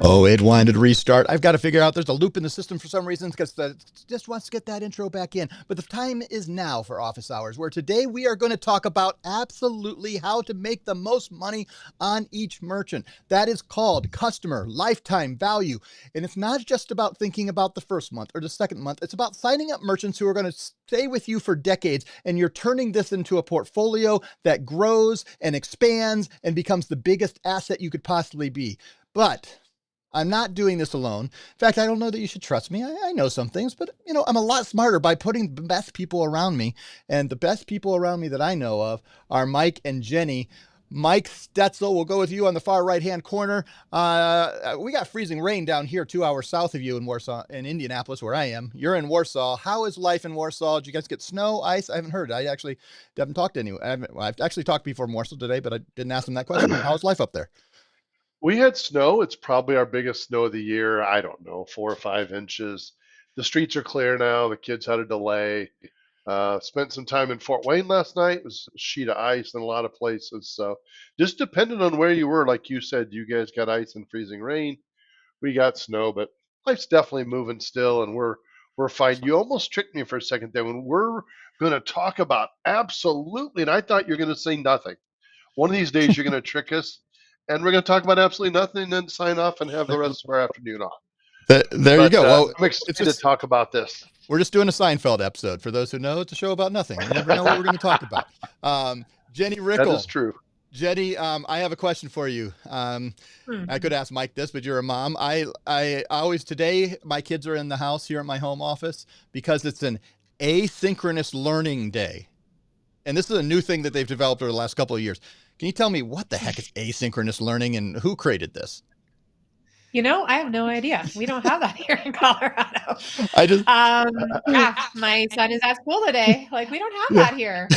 Oh, it wanted to restart. I've got to figure out there's a loop in the system for some reason because it just wants to get that intro back in. But the time is now for Office Hours, where today we are going to talk about absolutely how to make the most money on each merchant. That is called customer lifetime value. And it's not just about thinking about the first month or the second month. It's about signing up merchants who are going to stay with you for decades. And you're turning this into a portfolio that grows and expands and becomes the biggest asset you could possibly be. But I'm not doing this alone. In fact, I don't know that you should trust me. I know some things, but I'm a lot smarter by putting the best people around me. And the best people around me that I know of are Mike and Jenny. Mike Stetzel, we'll go with you on the far right-hand corner. We got freezing rain down here 2 hours south of you in Warsaw, in Indianapolis, where I am. You're in Warsaw. How is life in Warsaw? Did you guys get snow, ice? I haven't heard. I actually haven't talked to anyone. I've actually talked before Warsaw today, but I didn't ask them that question. How's life up there? We had snow. It's probably our biggest snow of the year. I don't know, 4 or 5 inches. The streets are clear now. The kids had a delay. Spent some time in Fort Wayne last night. It was a sheet of ice in a lot of places. So just depending on where you were, like you said, you guys got ice and freezing rain. We got snow, but life's definitely moving still, and we're fine. You almost tricked me for a second there when we're going to talk about absolutely, and I thought you're going to say nothing. One of these days, you're going to trick us, and we're going to talk about absolutely nothing, and then sign off and have the rest of our afternoon off. There you go. Well, I'm excited to talk about this. We're just doing a Seinfeld episode. For those who know, it's a show about nothing. You never know what we're going to talk about. Jenny Rickle. That is true. Jenny, I have a question for you. I could ask Mike this, but you're a mom. I always, today, my kids are in the house here at my home office because it's an asynchronous learning day. And this is a new thing that they've developed over the last couple of years. Can you tell me what the heck is asynchronous learning and who created this? I have no idea. We don't have that here in Colorado. My son is at school today. We don't have that here.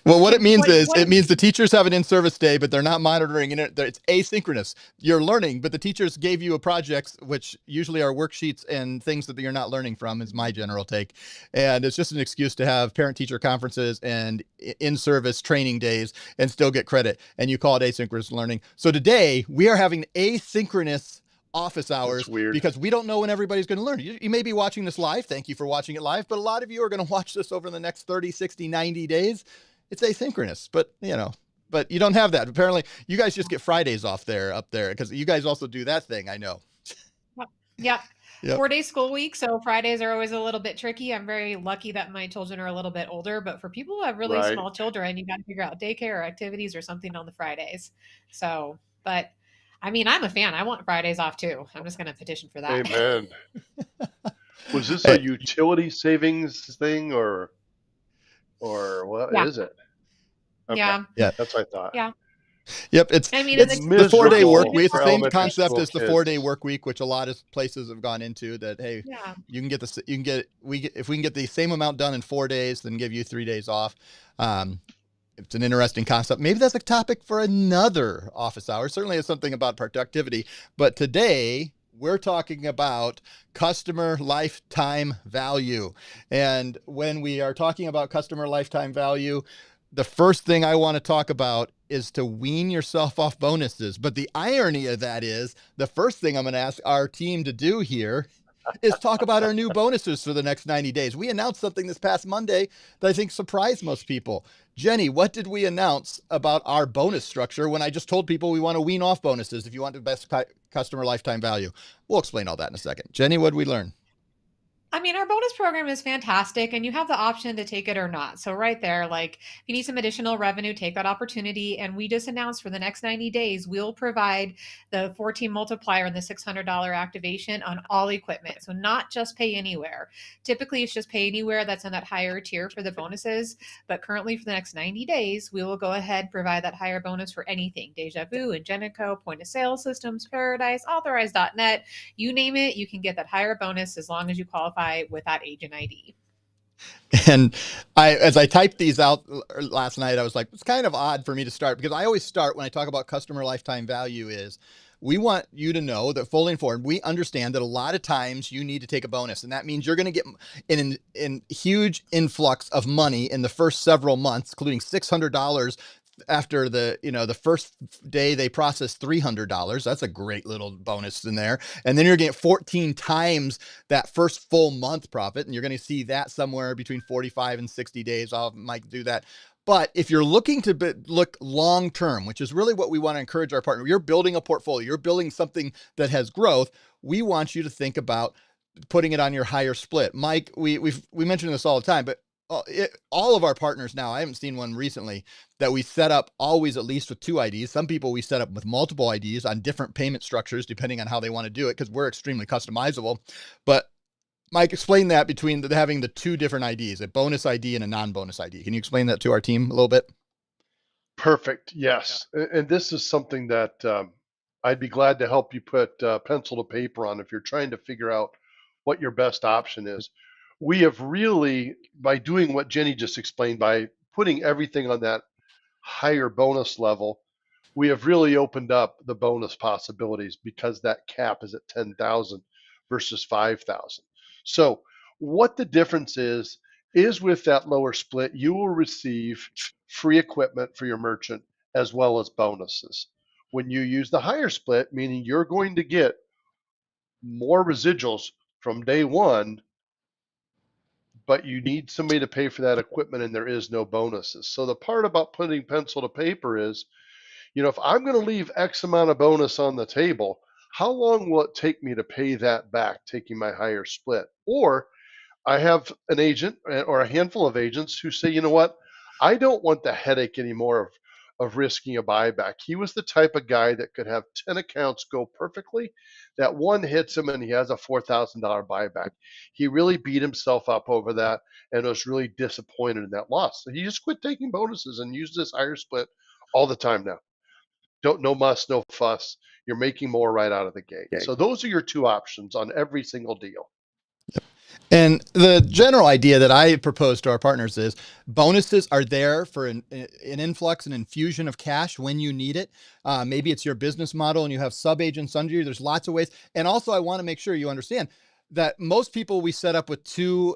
Well, what it means is it means the teachers have an in-service day, but they're not monitoring it. It's asynchronous. You're learning, but the teachers gave you a project, which usually are worksheets and things that you're not learning from, is my general take. And it's just an excuse to have parent-teacher conferences and in-service training days and still get credit. And you call it asynchronous learning. So today we are having asynchronous office hours because we don't know when everybody's going to learn. You may be watching this live. Thank you for watching it live. But a lot of you are going to watch this over the next 30, 60, 90 days. It's asynchronous, but but you don't have that. Apparently you guys just get Fridays off up there because you guys also do that thing. I know. Yeah. Yep. 4-day school week. So Fridays are always a little bit tricky. I'm very lucky that my children are a little bit older, but for people who have really small children, you got to figure out daycare or activities or something on the Fridays. So, but I'm a fan. I want Fridays off too. I'm just going to petition for that. Amen. Was this a utility savings thing or what Yeah. is it? Okay. Yeah. That's what I thought. Yeah. Yep. I mean, It's the 4-day work Miserable week. It's the for same elementary concept school as the 4-day kids. work week, which a lot of places have gone into. That hey, you can get if we can get the same amount done in 4 days, then give you 3 days off. It's an interesting concept. Maybe that's a topic for another office hour. Certainly, it's something about productivity. But today we're talking about customer lifetime value. And when we are talking about customer lifetime value, the first thing I want to talk about is to wean yourself off bonuses. But the irony of that is the first thing I'm going to ask our team to do here is talk about our new bonuses for the next 90 days. We announced something this past Monday that I think surprised most people. Jenny, what did we announce about our bonus structure when I just told people we want to wean off bonuses if you want the best customer lifetime value? We'll explain all that in a second. Jenny, what did we learn? I mean, our bonus program is fantastic and you have the option to take it or not. So right there, like if you need some additional revenue, take that opportunity. And we just announced for the next 90 days, we'll provide the 14 multiplier and the $600 activation on all equipment. So not just pay anywhere. Typically it's just pay anywhere that's in that higher tier for the bonuses. But currently for the next 90 days, we will go ahead, provide that higher bonus for anything. Deja Vu, Ingenico, point of sale systems, Paradise, authorize.net, you name it, you can get that higher bonus as long as you qualify with that agent ID. And as I typed these out last night, I was like, it's kind of odd for me to start because I always start when I talk about customer lifetime value is we want you to know that fully informed, we understand that a lot of times you need to take a bonus. And that means you're going to get in huge influx of money in the first several months, including $600 after the first day they process $300. That's a great little bonus in there. And then you're getting 14 times that first full month profit. And you're going to see that somewhere between 45 and 60 days. I might do that. But if you're looking to look long term, which is really what we want to encourage our partner, you're building a portfolio, you're building something that has growth. We want you to think about putting it on your higher split. Mike, we mention this all the time, but all of our partners now, I haven't seen one recently that we set up always at least with 2 IDs. Some people we set up with multiple IDs on different payment structures, depending on how they want to do it, because we're extremely customizable. But Mike, explain that between having the 2 different IDs, a bonus ID and a non-bonus ID. Can you explain that to our team a little bit? Perfect. Yes. And this is something that I'd be glad to help you put pencil to paper on if you're trying to figure out what your best option is. We have really, by doing what Jenny just explained, by putting everything on that higher bonus level, we have really opened up the bonus possibilities because that cap is at 10,000 versus 5,000. So what the difference is with that lower split, you will receive free equipment for your merchant as well as bonuses. When you use the higher split, meaning you're going to get more residuals from day one, but you need somebody to pay for that equipment and there is no bonuses. So the part about putting pencil to paper is, if I'm going to leave X amount of bonus on the table, how long will it take me to pay that back, taking my higher split? Or I have an agent or a handful of agents who say, you know what, I don't want the headache anymore of risking a buyback. He was the type of guy that could have 10 accounts go perfectly. That one hits him and he has a $4,000 buyback. He really beat himself up over that and was really disappointed in that loss. So he just quit taking bonuses and used this higher split all the time now. No muss, no fuss. You're making more right out of the gate. So those are your 2 options on every single deal. And the general idea that I propose to our partners is bonuses are there for an influx, an infusion of cash when you need it. Maybe it's your business model and you have sub-agents under you. There's lots of ways. And also I want to make sure you understand that most people we set up with 2,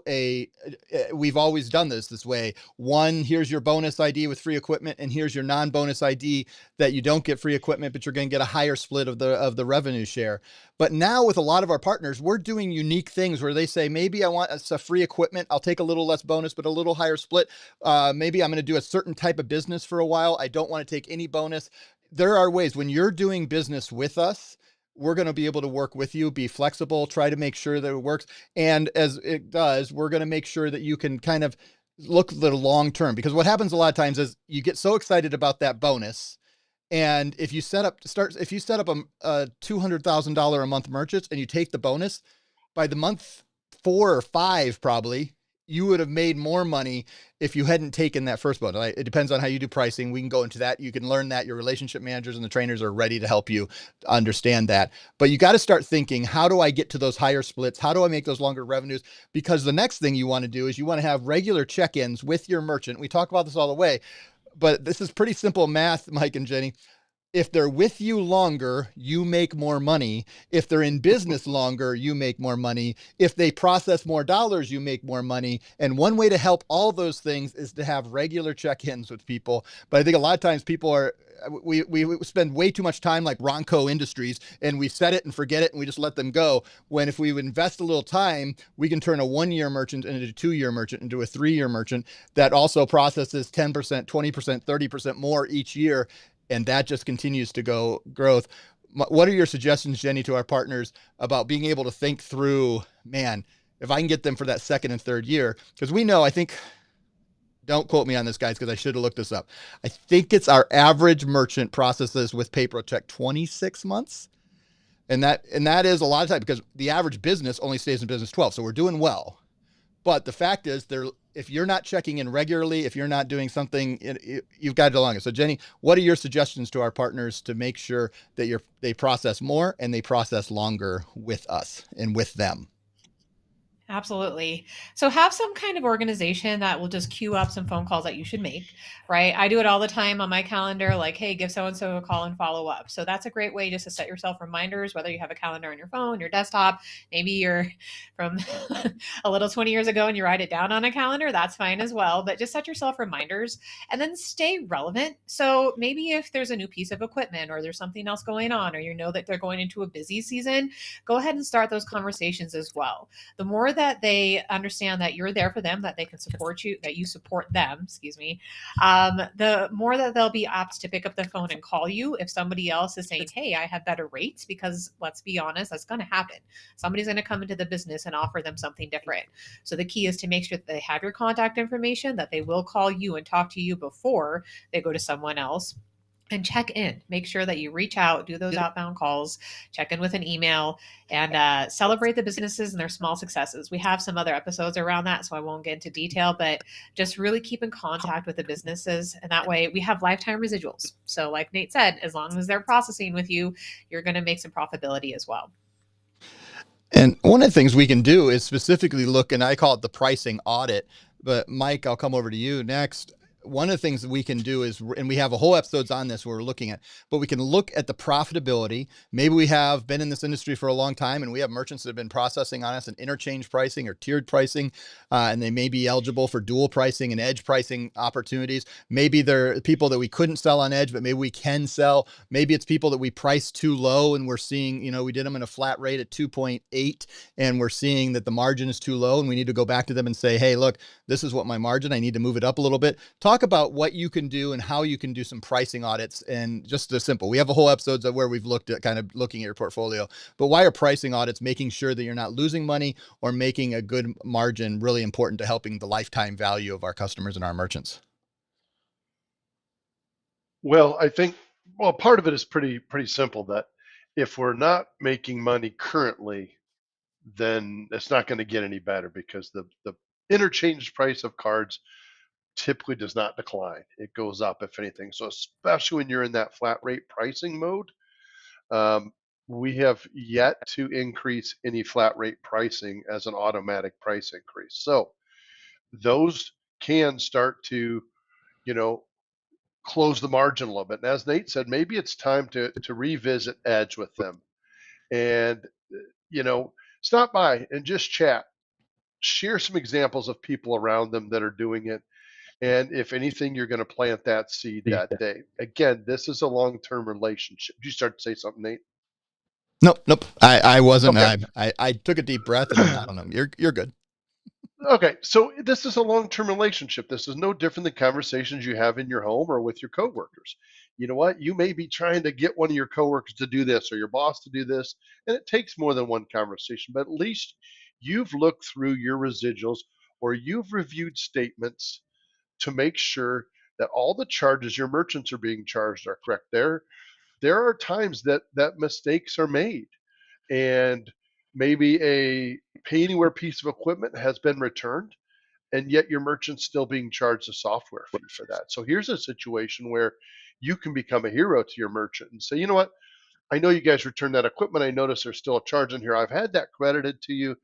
we've always done this way. 1, here's your bonus ID with free equipment, and here's your non-bonus ID that you don't get free equipment, but you're going to get a higher split of the revenue share. But now with a lot of our partners, we're doing unique things where they say, maybe I want a free equipment. I'll take a little less bonus, but a little higher split. Maybe I'm going to do a certain type of business for a while. I don't want to take any bonus. There are ways when you're doing business with us, we're going to be able to work with you, be flexible, try to make sure that it works. And as it does, we're going to make sure that you can kind of look at the long term, because what happens a lot of times is you get so excited about that bonus. And if you set up a $200,000 a month merchant and you take the bonus, by the month 4 or 5 probably, you would have made more money if you hadn't taken that first boat. It depends on how you do pricing. We can go into that. You can learn that. Your relationship managers and the trainers are ready to help you understand that. But you got to start thinking, how do I get to those higher splits? How do I make those longer revenues? Because the next thing you want to do is you want to have regular check-ins with your merchant. We talk about this all the way, but this is pretty simple math, Mike and Jenny. If they're with you longer, you make more money. If they're in business longer, you make more money. If they process more dollars, you make more money. And one way to help all those things is to have regular check-ins with people. But I think a lot of times people are, we spend way too much time like Ronco Industries, and we set it and forget it and we just let them go. When if we invest a little time, we can turn a 1-year merchant into a 2-year merchant, into a 3-year merchant that also processes 10%, 20%, 30% more each year. And that just continues to go growth. What are your suggestions, Jenny, to our partners about being able to think through, man, if I can get them for that second and third year? Because we know, I think, don't quote me on this, guys, because I should have looked this up. I think it's our average merchant processes with PayProTec 26 months. And that is a lot of time, because the average business only stays in business 12. So we're doing well. But the fact is, if you're not checking in regularly, if you're not doing something, you've got to do longer. So, Jenny, what are your suggestions to our partners to make sure that they process more and they process longer with us and with them? Absolutely. So have some kind of organization that will just queue up some phone calls that you should make, right? I do it all the time on my calendar, like, hey, give so-and-so a call and follow up. So that's a great way just to set yourself reminders, whether you have a calendar on your phone, your desktop, maybe you're from a little 20 years ago and you write it down on a calendar, that's fine as well. But just set yourself reminders and then stay relevant. So maybe if there's a new piece of equipment or there's something else going on, or you know that they're going into a busy season, go ahead and start those conversations as well. The more that they understand that you're there for them, that they can support you, that you support them, the more that they'll be apt to pick up the phone and call you if somebody else is saying, hey, I have better rates, because let's be honest, that's going to happen. Somebody's going to come into the business and offer them something different. So the key is to make sure that they have your contact information, that they will call you and talk to you before they go to someone else. And check in, make sure that you reach out, do those outbound calls, check in with an email, and celebrate the businesses and their small successes. We have some other episodes around that, so I won't get into detail, but just really keep in contact with the businesses. And that way we have lifetime residuals. So like Nate said, as long as they're processing with you, you're going to make some profitability as well. And one of the things we can do is specifically look, and I call it the pricing audit, but Mike, I'll come over to you next. One of the things that we can do is, and we have a whole episodes on this where we're looking at, but we can look at the profitability. Maybe we have been in this industry for a long time and we have merchants that have been processing on us an interchange pricing or tiered pricing, and they may be eligible for dual pricing and edge pricing opportunities. Maybe they're people that we couldn't sell on edge, but maybe we can sell. Maybe it's people that we priced too low and we're seeing, we did them in a flat rate at 2.8 and we're seeing that the margin is too low and we need to go back to them and say, hey, look, this is what my margin, I need to move it up a little bit. Talk about what you can do and how you can do some pricing audits, and just the simple. We have a whole episodes where we've looked at kind of looking at your portfolio, but why are pricing audits, making sure that you're not losing money or making a good margin, really important to helping the lifetime value of our customers and our merchants? Well, I think, part of it is pretty simple, that if we're not making money currently, then it's not going to get any better, because the interchange price of cards typically does not decline. It goes up, if anything. So especially when you're in that flat rate pricing mode, um, we have yet to increase any flat rate pricing as an automatic price increase. So those can start to, you know, close the margin a little bit. And as Nate said, maybe it's time to revisit Edge with them, and you know, stop by and just chat. Share some examples of people around them that are doing it. And if anything, you're going to plant that seed that day. Again, this is a long-term relationship. Did you start to say something, Nate? Nope. I wasn't. Okay. I took a deep breath and I don't know. You're good. Okay, so this is a long-term relationship. This is no different than conversations you have in your home or with your coworkers. You know what? You may be trying to get one of your coworkers to do this or your boss to do this, and it takes more than one conversation, but at least you've looked through your residuals or you've reviewed statements to make sure that all the charges your merchants are being charged are correct. There are times that mistakes are made, and maybe a pay anywhere piece of equipment has been returned, and yet your merchant's still being charged a software fee for that. So here's a situation where you can become a hero to your merchant and say, you know what? I know you guys returned that equipment. I notice there's still a charge in here. I've had that credited to you,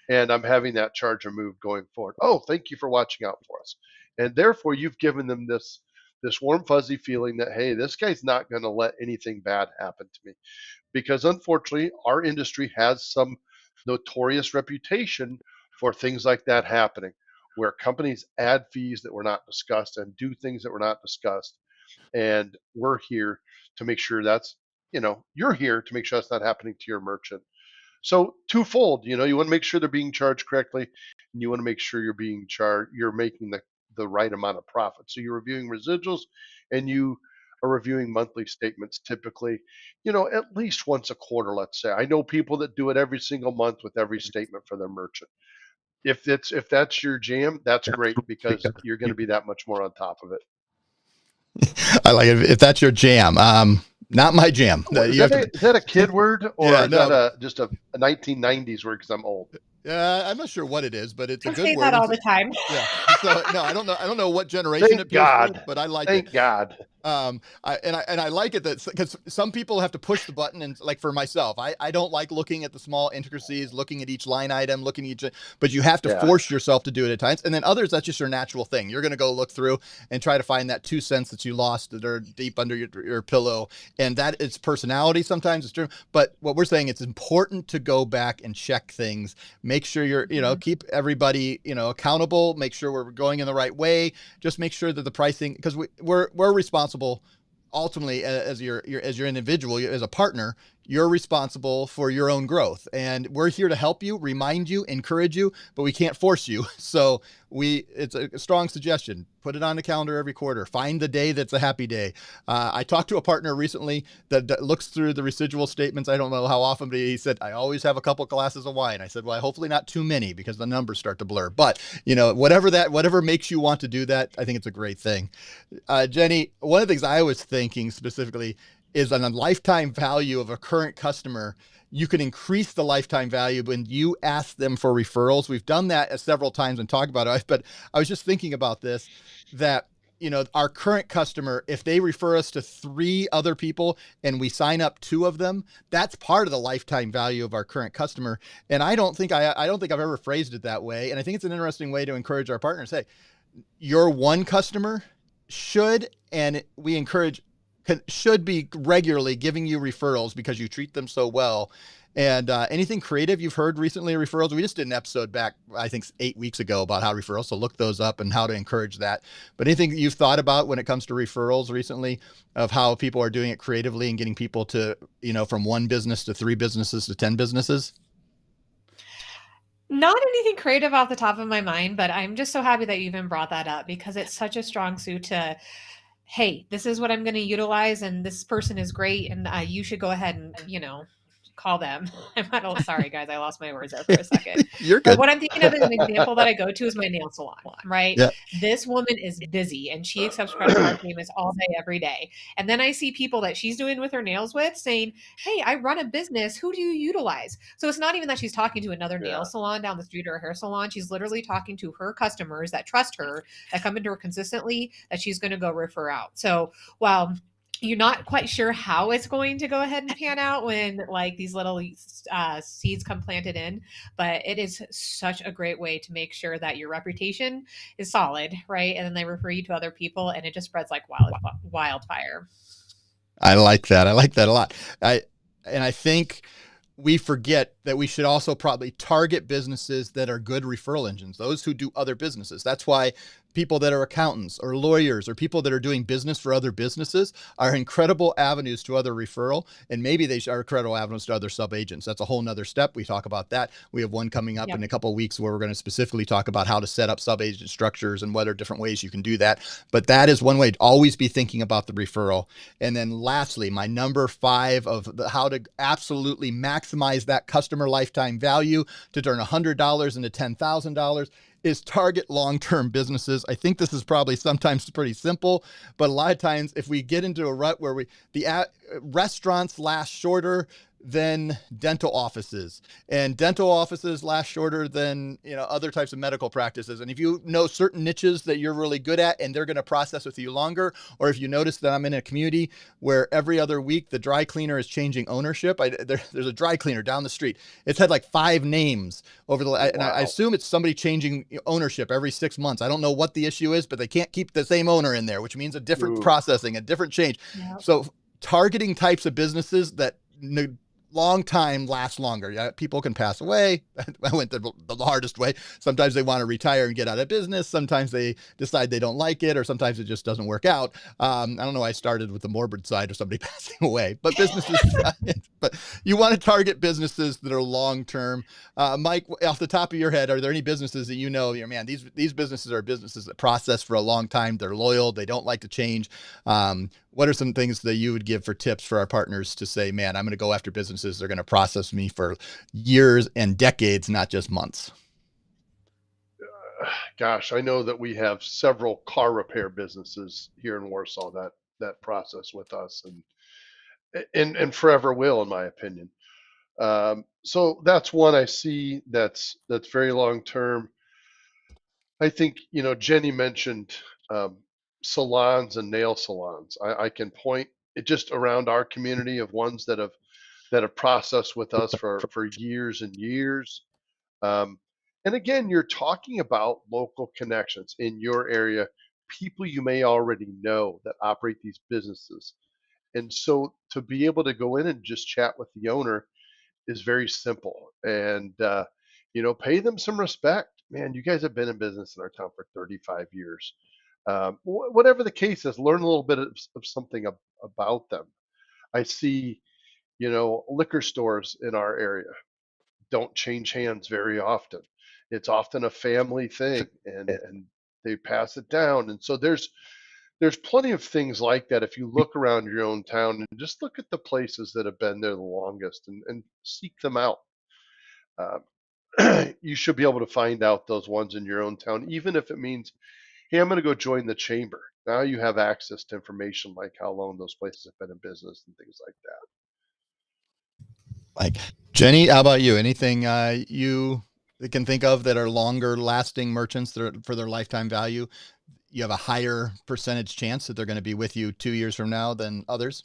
and I'm having that charge removed going forward. Oh, thank you for watching out for us. And therefore, you've given them this warm fuzzy feeling that, hey, this guy's not going to let anything bad happen to me, because unfortunately our industry has some notorious reputation for things like that happening, where companies add fees that were not discussed and do things that were not discussed. And we're here to make sure that's, you're here to make sure that's not happening to your merchant. So twofold, you want to make sure they're being charged correctly, and you want to make sure you're making the right amount of profit. So you're reviewing residuals, and you are reviewing monthly statements typically, at least once a quarter, let's say. I know people that do it every single month with every statement for their merchant. If that's your jam, that's great, because you're going to be that much more on top of it. I like it if that's your jam. Not my jam. Is that a kid word, or is that just a 1990s word because I'm old? I'm not sure what it is, but it's a good say word. That all the time. Yeah. So no, I don't know what generation it appeals to, but I like it. Thank God. I like it because some people have to push the button, and like for myself, I don't like looking at the small intricacies, looking at each line item, looking at each, but you have to force yourself to do it at times. And then others, that's just your natural thing. You're going to go look through and try to find that 2 cents that you lost that are deep under your pillow. And that it's personality. Sometimes it's true, but what we're saying, it's important to go back and check things, make sure you're, keep everybody, accountable, make sure we're going in the right way. Just make sure that the pricing, because we're responsible ultimately as your individual, as a partner, you're responsible for your own growth, and we're here to help you, remind you, encourage you, but we can't force you. So it's a strong suggestion. Put it on the calendar every quarter. Find the day that's a happy day. I talked to a partner recently that looks through the residual statements. I don't know how often, but he said, I always have a couple glasses of wine. I said, well, hopefully not too many, because the numbers start to blur. But whatever makes you want to do that, I think it's a great thing. Jenny, one of the things I was thinking specifically is on a lifetime value of a current customer. You can increase the lifetime value when you ask them for referrals. We've done that several times and talked about it, but I was just thinking about this, that, our current customer, if they refer us to 3 other people and we sign up 2 of them, that's part of the lifetime value of our current customer. And I don't think I've ever phrased it that way. And I think it's an interesting way to encourage our partners. Hey, your one customer should be regularly giving you referrals because you treat them so well. And anything creative you've heard recently, referrals? We just did an episode back, I think 8 weeks ago, about how referrals, so look those up and how to encourage that. But anything you've thought about when it comes to referrals recently, of how people are doing it creatively and getting people to, from 1 business to 3 businesses to 10 businesses? Not anything creative off the top of my mind, but I'm just so happy that you even brought that up, because it's such a strong suit to, hey, this is what I'm going to utilize, and this person is great, and you should go ahead and, call them. Sorry guys, I lost my words there for a second. You're good. But what I'm thinking of is an example that I go to is my nail salon, right? Yeah. This woman is busy and she accepts credit card payments all day, every day. And then I see people that she's doing with her nails with saying, hey, I run a business. Who do you utilize? So it's not even that she's talking to another nail salon down the street or a hair salon. She's literally talking to her customers that trust her, that come into her consistently, that she's going to go refer out. So while you're not quite sure how it's going to go ahead and pan out when like these little seeds come planted in, but it is such a great way to make sure that your reputation is solid, right? And then they refer you to other people, and it just spreads like wildfire. I like that. I like that a lot. I think we forget that we should also probably target businesses that are good referral engines, those who do other businesses. That's why people that are accountants or lawyers or people that are doing business for other businesses are incredible avenues to other referral. And maybe they are incredible avenues to other sub-agents. That's a whole nother step. We talk about that. We have one coming up in a couple of weeks where we're going to specifically talk about how to set up sub-agent structures and what are different ways you can do that. But that is one way to always be thinking about the referral. And then lastly, my number 5 of how to absolutely maximize that customer lifetime value to turn $100 into $10,000 is target long-term businesses. I think this is probably sometimes pretty simple, but a lot of times if we get into a rut where the restaurants last shorter, than dental offices, and dental offices last shorter than, other types of medical practices. And if you know certain niches that you're really good at and they're going to process with you longer, or if you notice that I'm in a community where every other week the dry cleaner is changing ownership. There's a dry cleaner down the street. It's had like 5 names over and I assume it's somebody changing ownership every 6 months. I don't know what the issue is, but they can't keep the same owner in there, which means a different processing, a different change. Yep. So targeting types of businesses that long time lasts longer. Yeah, people can pass away. I went the hardest way. Sometimes they want to retire and get out of business. Sometimes they decide they don't like it, or sometimes it just doesn't work out. I don't know. I started with the morbid side of somebody passing away, but businesses. But you want to target businesses that are long term. Mike, off the top of your head, are there any businesses that man, these businesses are businesses that process for a long time. They're loyal. They don't like to change. What are some things that you would give for tips for our partners to say, man, I'm going to go after businesses that are going to process me for years and decades, not just months? Gosh, I know that we have several car repair businesses here in Warsaw that process with us, and forever will, in my opinion. So that's one I see that's very long term. I think, Jenny mentioned salons and nail salons. I can point it just around our community of ones that have processed with us for years and years. And again, you're talking about local connections in your area, people you may already know that operate these businesses. And so to be able to go in and just chat with the owner is very simple. And pay them some respect. Man, you guys have been in business in our town for 35 years. Whatever the case is, learn a little bit of something about them. I see, liquor stores in our area don't change hands very often. It's often a family thing, and they pass it down. And so there's plenty of things like that. If you look around your own town and just look at the places that have been there the longest, and seek them out. You should be able to find out those ones in your own town, even if it means, hey, I'm going to go join the chamber. Now you have access to information like how long those places have been in business and things like that. Like, Jenny, how about you? Anything you can think of that are longer lasting merchants that are, for their lifetime value, you have a higher percentage chance that they're going to be with you 2 years from now than others?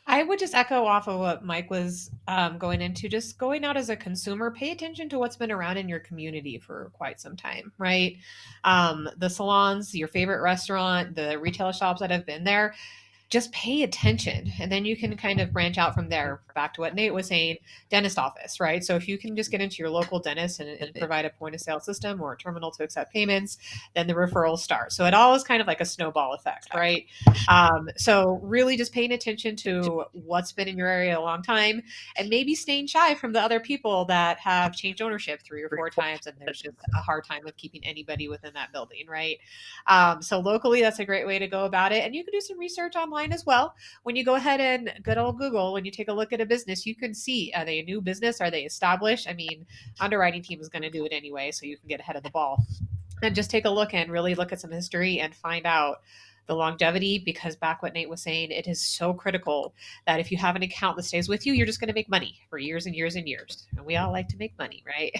I would just echo off of what Mike was going into. Just going out as a consumer, pay attention to what's been around in your community for quite some time, right? The salons, your favorite restaurant, the retail shops that have been there, just pay attention, and then you can kind of branch out from there. Back to what Nate was saying, dentist office, right? So if you can just get into your local dentist and provide a point of sale system or a terminal to accept payments, then the referrals start. So it all is kind of like a snowball effect, right? So really just paying attention to what's been in your area a long time, and maybe staying shy from the other people that have changed ownership 3 or 4 times, and there's just a hard time of keeping anybody within that building, right? So locally, that's a great way to go about it. And you can do some research online as well. When you go ahead and good old Google, when you take a look at a business, you can see, are they a new business? Are they established? I mean, underwriting team is going to do it anyway, so you can get ahead of the ball. And just take a look and really look at some history and find out the longevity, because back what Nate was saying, it is so critical that if you have an account that stays with you, you're just going to make money for years and years and years. And we all like to make money, right?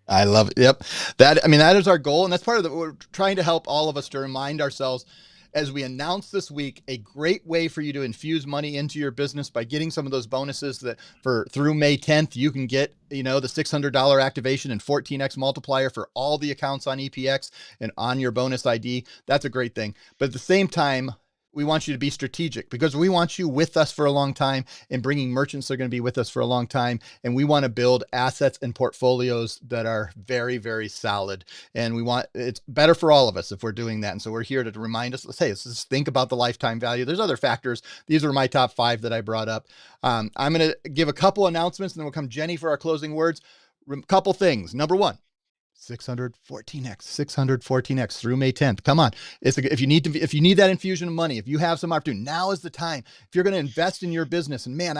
I love it. Yep. That is our goal. And that's part of we're trying to help all of us to remind ourselves as we announce this week, a great way for you to infuse money into your business by getting some of those bonuses that through May 10th, you can get, the $600 activation and 14x multiplier for all the accounts on EPX and on your bonus ID. That's a great thing. But at the same time, we want you to be strategic, because we want you with us for a long time and bringing merchants that are going to be with us for a long time. And we want to build assets and portfolios that are very, very solid. And it's better for all of us if we're doing that. And so we're here to remind us, let's just think about the lifetime value. There's other factors. These are my top 5 that I brought up. I'm going to give a couple announcements, and then we'll come Jenny for our closing words. Couple things. Number 1, 614x through May 10th. Come on. If you need that infusion of money, if you have some opportunity, now is the time. If you're going to invest in your business, and man,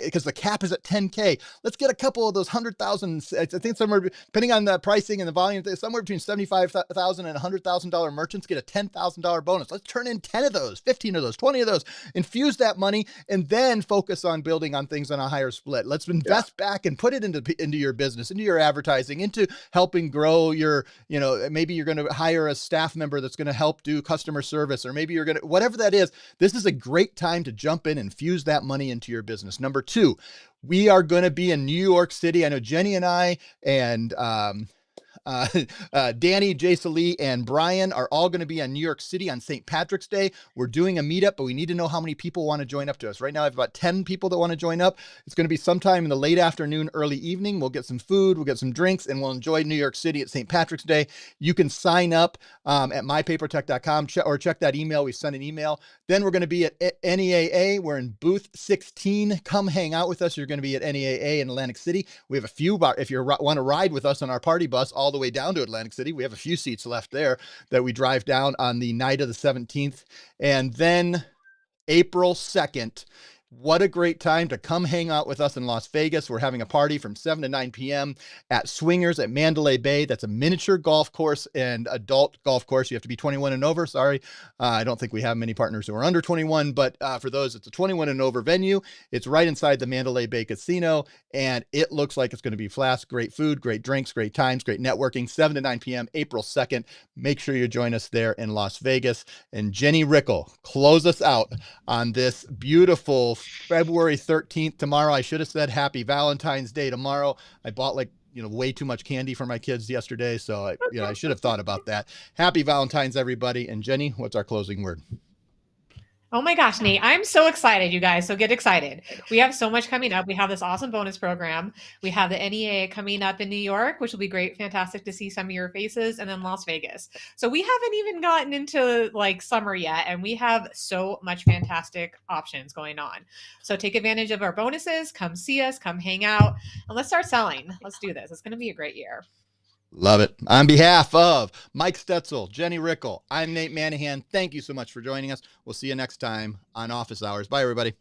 because the cap is at 10K, let's get a couple of those 100,000. I think somewhere, depending on the pricing and the volume, somewhere between 75,000 and $100,000 merchants get a $10,000 bonus. Let's turn in 10 of those, 15 of those, 20 of those, infuse that money, and then focus on building on things on a higher split. Let's invest back and put it into your business, into your advertising, into helping grow your, maybe you're going to hire a staff member that's going to help do customer service, or maybe you're going to, whatever that is, this is a great time to jump in and fuse that money into your business. Number two, we are going to be in New York City. I know Jenny and I and Danny, Jason Lee, and Brian are all going to be on New York City on St. Patrick's Day. We're doing a meetup, but we need to know how many people want to join up to us. Right now, I have about 10 people that want to join up. It's going to be sometime in the late afternoon, early evening. We'll get some food, we'll get some drinks, and we'll enjoy New York City at St. Patrick's Day. You can sign up at mypapertech.com or check that email. We sent an email. Then we're going to be at NEAA. We're in booth 16. Come hang out with us. You're going to be at NEAA in Atlantic City. We have a few, if you want to ride with us on our party bus all the way down to Atlantic City, we have a few seats left there that we drive down on the night of the 17th. And then April 2nd, what a great time to come hang out with us in Las Vegas. We're having a party from 7 to 9 p.m. at Swingers at Mandalay Bay. That's a miniature golf course and adult golf course. You have to be 21 and over. Sorry. I don't think we have many partners who are under 21, but for those, it's a 21 and over venue. It's right inside the Mandalay Bay Casino, and it looks like it's going to be flash. Great food, great drinks, great times, great networking. 7 to 9 p.m. April 2nd. Make sure you join us there in Las Vegas. And Jenny Rickle, close us out on this beautiful February 13th. Tomorrow, I should have said happy Valentine's Day tomorrow. I bought way too much candy for my kids yesterday. So I should have thought about that. Happy Valentine's, everybody. And Jenny, what's our closing word? Oh my gosh, Nate, I'm so excited, you guys. So get excited. We have so much coming up. We have this awesome bonus program. We have the NEA coming up in New York, which will be great. Fantastic to see some of your faces, and then Las Vegas. So we haven't even gotten into summer yet, and we have so much fantastic options going on. So take advantage of our bonuses. Come see us, come hang out, and let's start selling. Let's do this. It's going to be a great year. Love it. On behalf of Mike Stetzel, Jenny Rickle, I'm Nate Manahan. Thank you so much for joining us. We'll see you next time on Office Hours. Bye, everybody.